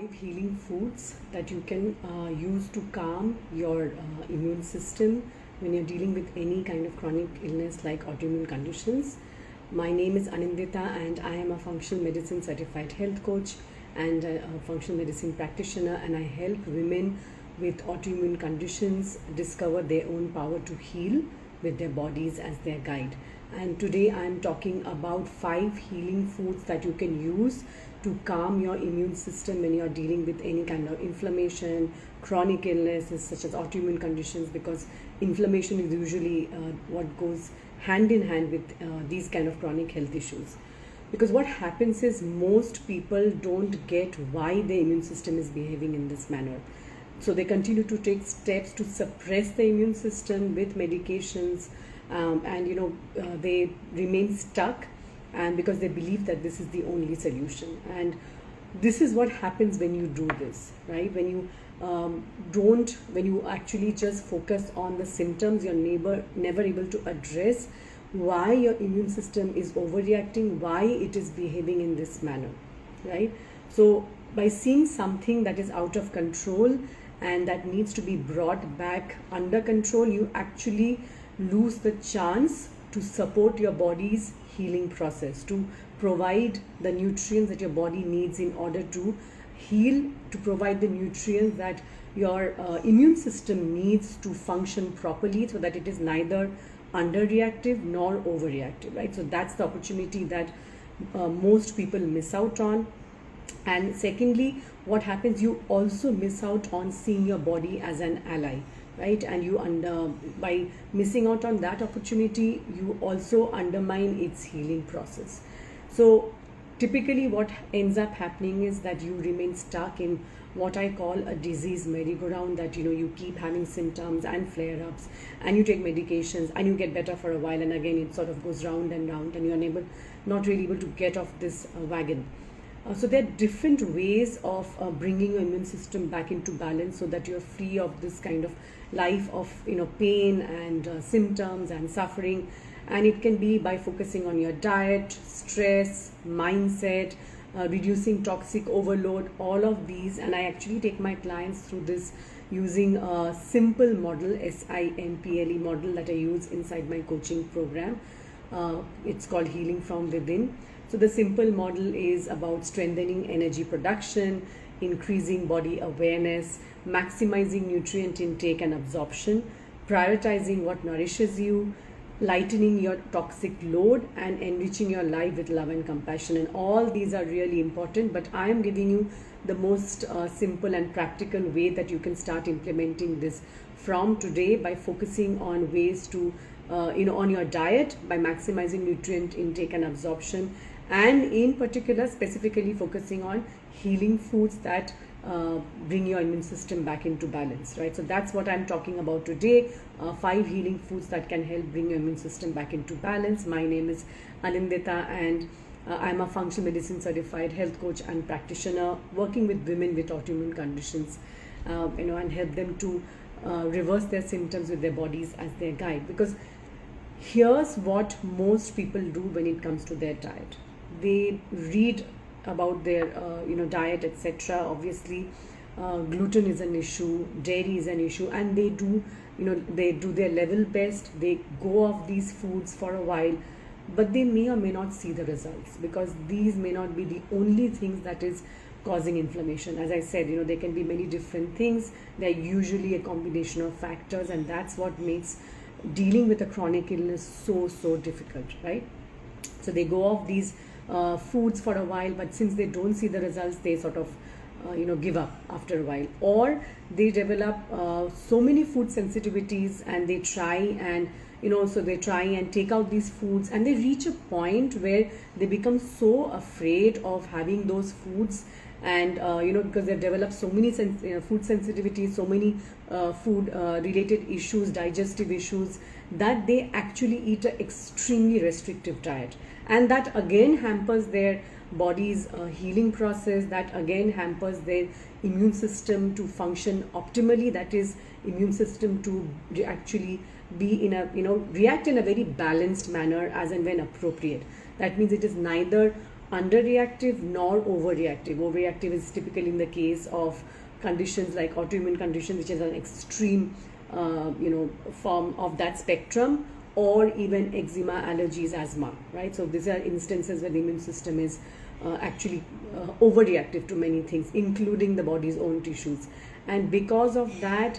5 healing foods that you can use to calm your immune system when you're dealing with any kind of chronic illness like autoimmune conditions. My name is Anindita and I am a functional medicine certified health coach and a functional medicine practitioner, and I help women with autoimmune conditions discover their own power to heal with their bodies as their guide. And today I am talking about 5 healing foods that you can use to calm your immune system when you are dealing with any kind of inflammation, chronic illnesses such as autoimmune conditions, because inflammation is usually what goes hand in hand with these kind of chronic health issues. Because what happens is most people don't get why their immune system is behaving in this manner. So they continue to take steps to suppress the immune system with medications, they remain stuck, and because they believe that this is the only solution. And this is what happens when you do this, right? When you actually just focus on the symptoms, you're never able to address why your immune system is overreacting, why it is behaving in this manner, right? So by seeing something that is out of control and that needs to be brought back under control, you actually lose the chance to support your body's healing process, to provide the nutrients that your body needs in order to heal, to provide the nutrients that your immune system needs to function properly, so that it is neither underreactive nor overreactive, right? So that's the opportunity that most people miss out on. And secondly, what happens, you also miss out on seeing your body as an ally, right? And by missing out on that opportunity, you also undermine its healing process. So typically what ends up happening is that you remain stuck in what I call a disease merry-go-round, that you keep having symptoms and flare-ups, and you take medications and you get better for a while, and again it sort of goes round and round, and you're not really able to get off this wagon. So there are different ways of bringing your immune system back into balance, so that you're free of this kind of life of pain and symptoms and suffering. And it can be by focusing on your diet, stress, mindset, reducing toxic overload, all of these. And I actually take my clients through this using a simple model, SIMPLE model, that I use inside my coaching program. It's called Healing from Within. So the simple model is about strengthening energy production, increasing body awareness, maximizing nutrient intake and absorption, prioritizing what nourishes you, lightening your toxic load, and enriching your life with love and compassion. And all these are really important, but I am giving you the most simple and practical way that you can start implementing this from today, by focusing on ways to on your diet, by maximizing nutrient intake and absorption, and in particular specifically focusing on healing foods that bring your immune system back into balance, right? So that's what I'm talking about today, 5 healing foods that can help bring your immune system back into balance. My name is Anindita, and I'm a functional medicine certified health coach and practitioner, working with women with autoimmune conditions, and help them to reverse their symptoms with their bodies as their guide. Because here's what most people do when it comes to their diet. They read about their diet, etc. Obviously gluten is an issue, dairy is an issue, and they do their level best. They go off these foods for a while, but they may or may not see the results, because these may not be the only things that is causing inflammation. As I said, there can be many different things. They're usually a combination of factors, and that's what makes dealing with a chronic illness so difficult, right? So they go off these foods for a while, but since they don't see the results, they sort of give up after a while, or they develop so many food sensitivities, and they try and take out these foods, and they reach a point where they become so afraid of having those foods, and because they've developed so many food sensitivities, so many food related issues, digestive issues, that they actually eat an extremely restrictive diet, and that again hampers their body's healing process, that again hampers their immune system to function optimally, that is immune system to actually be in a react in a very balanced manner as and when appropriate. That means it is neither underreactive nor overreactive. Overreactive is typically in the case of conditions like autoimmune conditions, which is an extreme form of that spectrum, or even eczema, allergies, asthma, right? So these are instances where the immune system is actually overreactive to many things, including the body's own tissues. And because of that,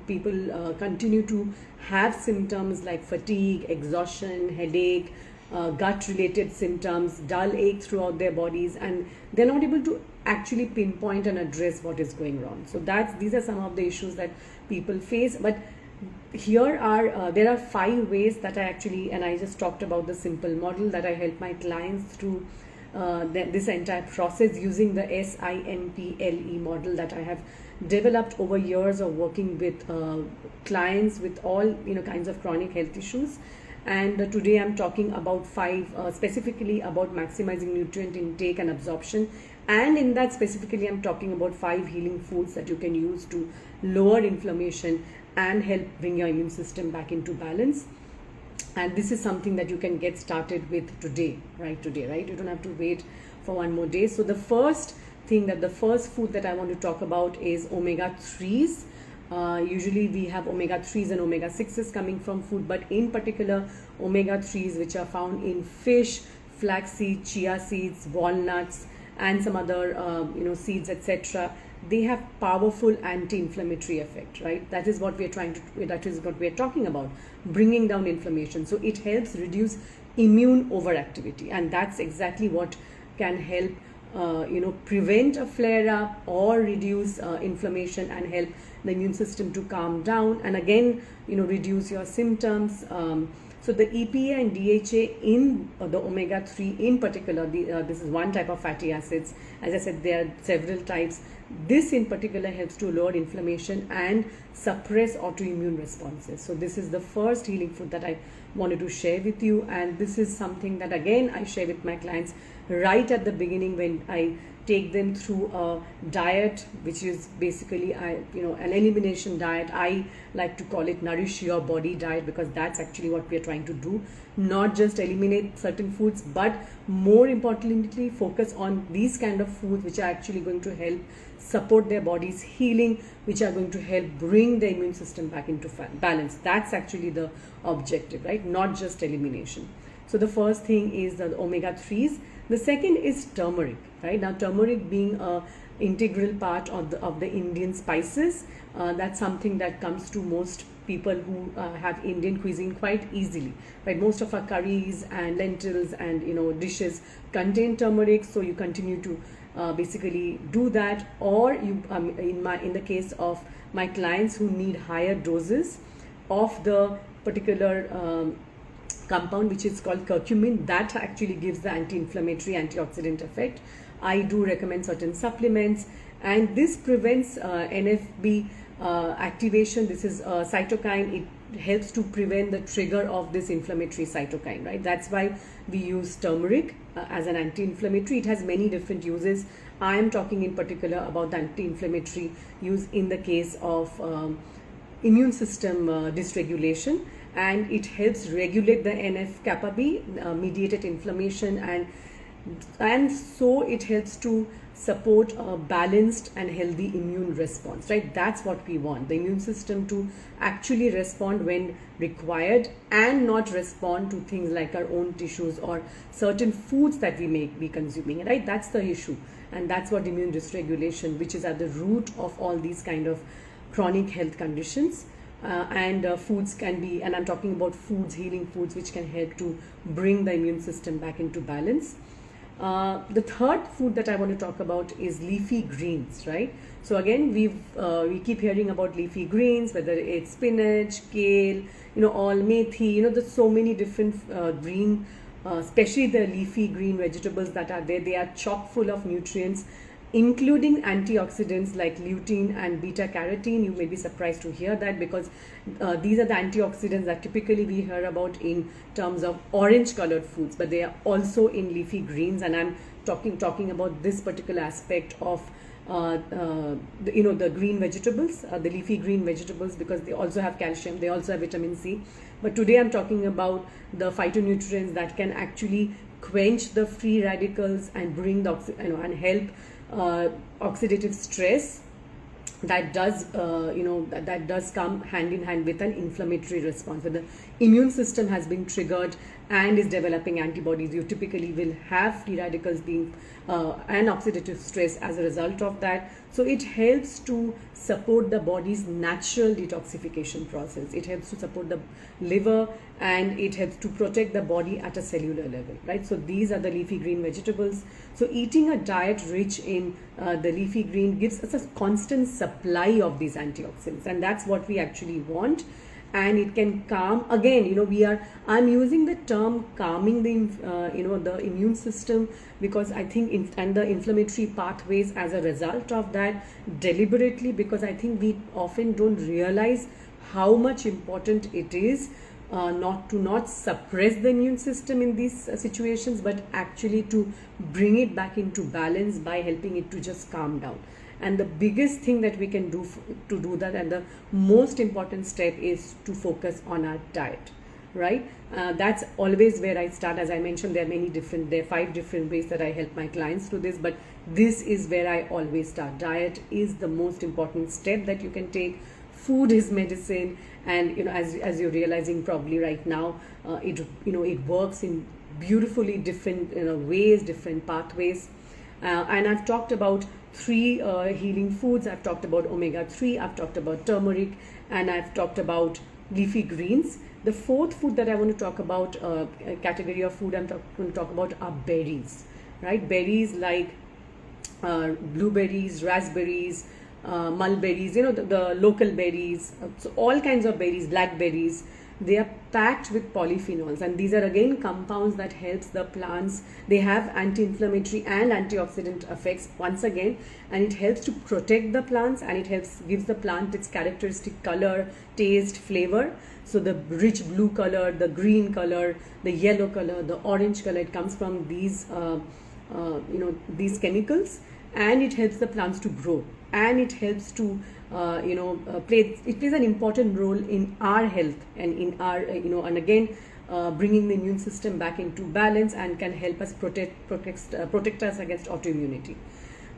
people continue to have symptoms like fatigue, exhaustion, headache, gut related symptoms, dull ache throughout their bodies, and they're not able to actually pinpoint and address what is going wrong. So these are some of the issues that people face. But here are there are 5 ways that I just talked about the simple model that I help my clients through this entire process using the SIMPLE model that I have developed over years of working with clients with all kinds of chronic health issues. And today I'm talking about 5 specifically about maximizing nutrient intake and absorption, and in that specifically I'm talking about 5 healing foods that you can use to lower inflammation and help bring your immune system back into balance. And this is something that you can get started with today, right? You don't have to wait for one more day. So the first food that I want to talk about is omega-3s. Usually we have omega-3s and omega-6s coming from food, but in particular omega-3s, which are found in fish, flaxseed, chia seeds, walnuts, and some other seeds, etc. They have powerful anti-inflammatory effect, right? That is what we are talking about, bringing down inflammation. So it helps reduce immune overactivity, and that's exactly what can help prevent a flare up or reduce inflammation and help the immune system to calm down, and again reduce your symptoms. So the EPA and DHA in the omega-3 in particular, this is one type of fatty acids. As I said, there are several types. This in particular helps to lower inflammation and suppress autoimmune responses. So this is the first healing food that I wanted to share with you, and this is something that again I share with my clients right at the beginning when I take them through a diet, which is basically an elimination diet. I like to call it nourish your body diet, because that's actually what we are trying to do. Not just eliminate certain foods, but more importantly focus on these kind of foods which are actually going to help support their body's healing, which are going to help bring the immune system back into balance. That's actually the objective, right? Not just elimination. So the first thing is the omega-3s. The second is turmeric, right? Now turmeric being a integral part of the Indian spices, that's something that comes to most people who have Indian cuisine quite easily, right? Most of our curries and lentils and dishes contain turmeric, so you continue to basically do that, or you in the case of my clients who need higher doses of the particular compound which is called curcumin, that actually gives the anti-inflammatory, antioxidant effect. I do recommend certain supplements, and this prevents NFB activation. This is a cytokine. It helps to prevent the trigger of this inflammatory cytokine, right? That's why we use turmeric as an anti-inflammatory. It has many different uses. I am talking in particular about the anti-inflammatory use in the case of immune system dysregulation, and it helps regulate the NF-kappa B mediated inflammation, and so it helps to support a balanced and healthy immune response, right? That's what we want, the immune system to actually respond when required and not respond to things like our own tissues or certain foods that we may be consuming, right? That's the issue, and that's what immune dysregulation, which is at the root of all these kind of chronic health conditions. Foods can be, and I'm talking about foods, healing foods, which can help to bring the immune system back into balance. The third food that I want to talk about is leafy greens, right? So again, we keep hearing about leafy greens, whether it's spinach, kale, all methi, there's so many different green, especially the leafy green vegetables that are there. They are chock full of nutrients, including antioxidants like lutein and beta carotene. You may be surprised to hear that, because these are the antioxidants that typically we hear about in terms of orange colored foods, but they are also in leafy greens. And I'm talking about this particular aspect of the green vegetables, the leafy green vegetables, because they also have calcium, they also have vitamin C. But today I'm talking about the phytonutrients that can actually quench the free radicals and bring the and help oxidative stress that does that does come hand in hand with an inflammatory response. When the immune system has been triggered and is developing antibodies, you typically will have free radicals being and oxidative stress as a result of that. So it helps to support the body's natural detoxification process. It helps to support the liver, and it helps to protect the body at a cellular level, right? So these are the leafy green vegetables. So eating a diet rich in the leafy green gives us a constant supply of these antioxidants, and that's what we actually want. And it can calm, again, I'm using the term calming the immune system, because I think and the inflammatory pathways as a result of that, deliberately, because I think we often don't realize how much important it is not suppress the immune system in these situations, but actually to bring it back into balance by helping it to just calm down. And the biggest thing that we can do to do that, and the most important step, is to focus on our diet, right? That's always where I start. As I mentioned, there are 5 different ways that I help my clients through this, but this is where I always start. Diet is the most important step that you can take. Food is medicine, and as you're realizing probably right now, it works in beautifully different ways, different pathways. And I've talked about 3 healing foods. I've talked about omega-3, I've talked about turmeric, and I've talked about leafy greens. The 4th food that I want to talk about, category of food I'm going to talk about, are berries, right? Berries like blueberries, raspberries, mulberries, the local berries, so all kinds of berries, blackberries. They are packed with polyphenols, and these are again compounds that helps the plants. They have anti-inflammatory and antioxidant effects once again, and it helps to protect the plants, and it gives the plant its characteristic color, taste, flavor. So the rich blue color, the green color, the yellow color, the orange color, it comes from these these chemicals, and it helps the plants to grow, and it helps to plays an important role in our health and in our and again bringing the immune system back into balance, and can help us protect us against autoimmunity.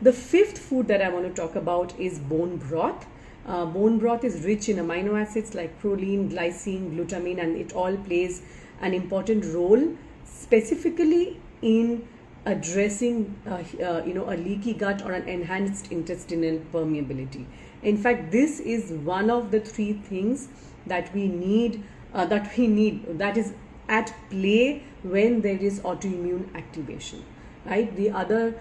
The 5th food that I want to talk about is bone broth. Bone broth is rich in amino acids like proline, glycine, glutamine, and it all plays an important role specifically in addressing a leaky gut or an enhanced intestinal permeability. In fact, this is one of the 3 things that we need that is at play when there is autoimmune activation, right? The other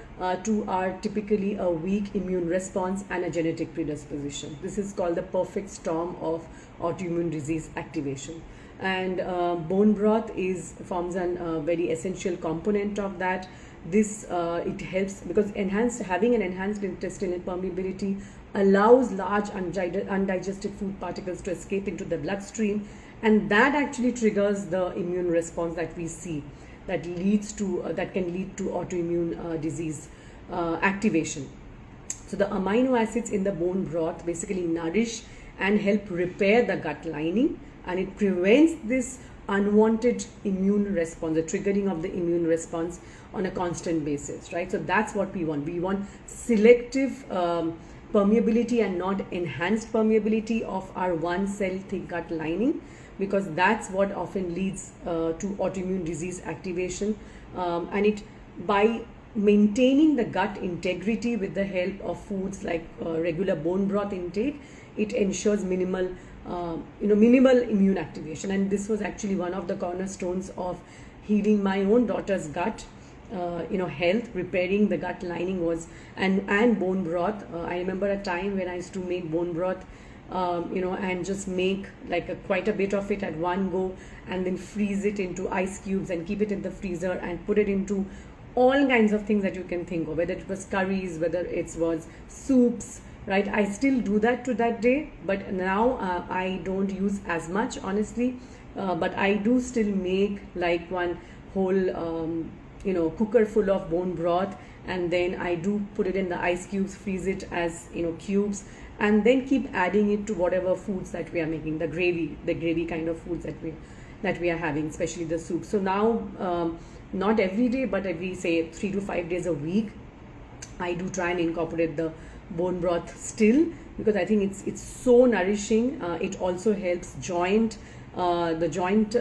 2 are typically a weak immune response and a genetic predisposition. This is called the perfect storm of autoimmune disease activation. And bone broth forms a very essential component of that. This it helps because having an enhanced intestinal permeability allows large undigested food particles to escape into the bloodstream, and that actually triggers the immune response that we see, that can lead to autoimmune disease activation. So the amino acids in the bone broth basically nourish and help repair the gut lining, and it prevents this unwanted immune response, the triggering of the immune response on a constant basis, right? So that's what we want. We want selective permeability and not enhanced permeability of our one cell thick gut lining, because that's what often leads to autoimmune disease activation. And by maintaining the gut integrity with the help of foods like regular bone broth intake, it ensures minimal immune activation. And this was actually one of the cornerstones of healing my own daughter's gut health. Repairing the gut lining was and bone broth. I remember a time when I used to make bone broth and just make quite a bit of it at one go, and then freeze it into ice cubes and keep it in the freezer and put it into all kinds of things that you can think of, whether it was curries, whether it was soups, right? I still do that to that day, but now I don't use as much, honestly, but I do still make like one whole cooker full of bone broth, and then I do put it in the ice cubes, freeze it as cubes, and then keep adding it to whatever foods that we are making, the gravy kind of foods that we are having, especially the soup. So now not every day, but every say 3 to 5 days a week, I do try and incorporate the bone broth still, because I think it's so nourishing. It also helps the joint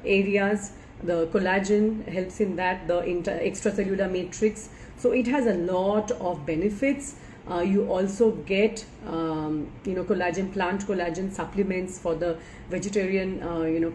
areas. The collagen helps in that, the extracellular matrix. So it has a lot of benefits. You also get collagen, plant collagen supplements for the vegetarian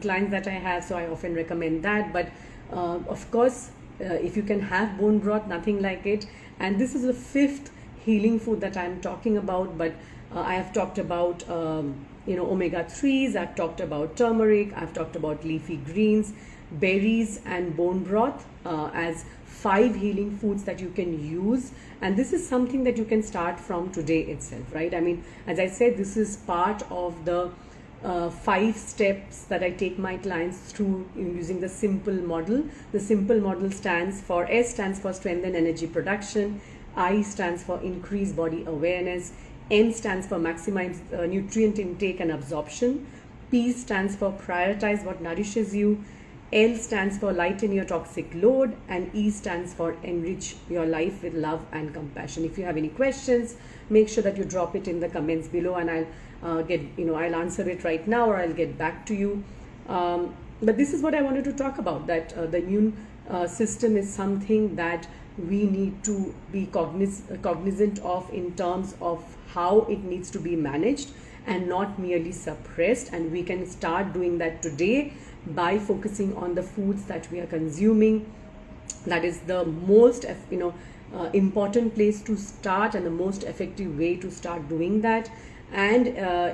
clients that I have, so I often recommend that. But of course, if you can have bone broth, nothing like it. And this is the 5th healing food that I'm talking about. But I have talked about omega-3s, I've talked about turmeric, I've talked about leafy greens, berries, and bone broth as 5 healing foods that you can use. And this is something that you can start from today itself, right? I mean, as I said, this is part of the 5 steps that I take my clients through using the simple model. The simple model stands for, S stands for strengthen energy production, I stands for increase body awareness, M stands for maximize nutrient intake and absorption, P stands for prioritize what nourishes you, L stands for lighten your toxic load, and E stands for enrich your life with love and compassion. If you have any questions, make sure that you drop it in the comments below, and I'll answer it right now, or I'll get back to you. But this is what I wanted to talk about, that the immune system is something that we need to be cognizant of in terms of how it needs to be managed and not merely suppressed. And we can start doing that today by focusing on the foods that we are consuming. That is the most important place to start, and the most effective way to start doing that. And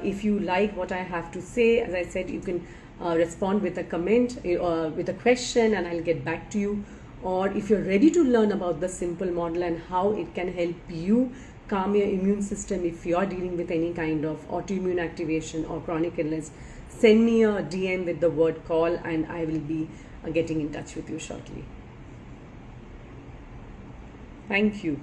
if you like what I have to say, as I said, you can respond with a comment or with a question, and I'll get back to you. Or if you're ready to learn about the simple model and how it can help you calm your immune system if you're dealing with any kind of autoimmune activation or chronic illness, send me a DM with the word call, and I will be getting in touch with you shortly. Thank you.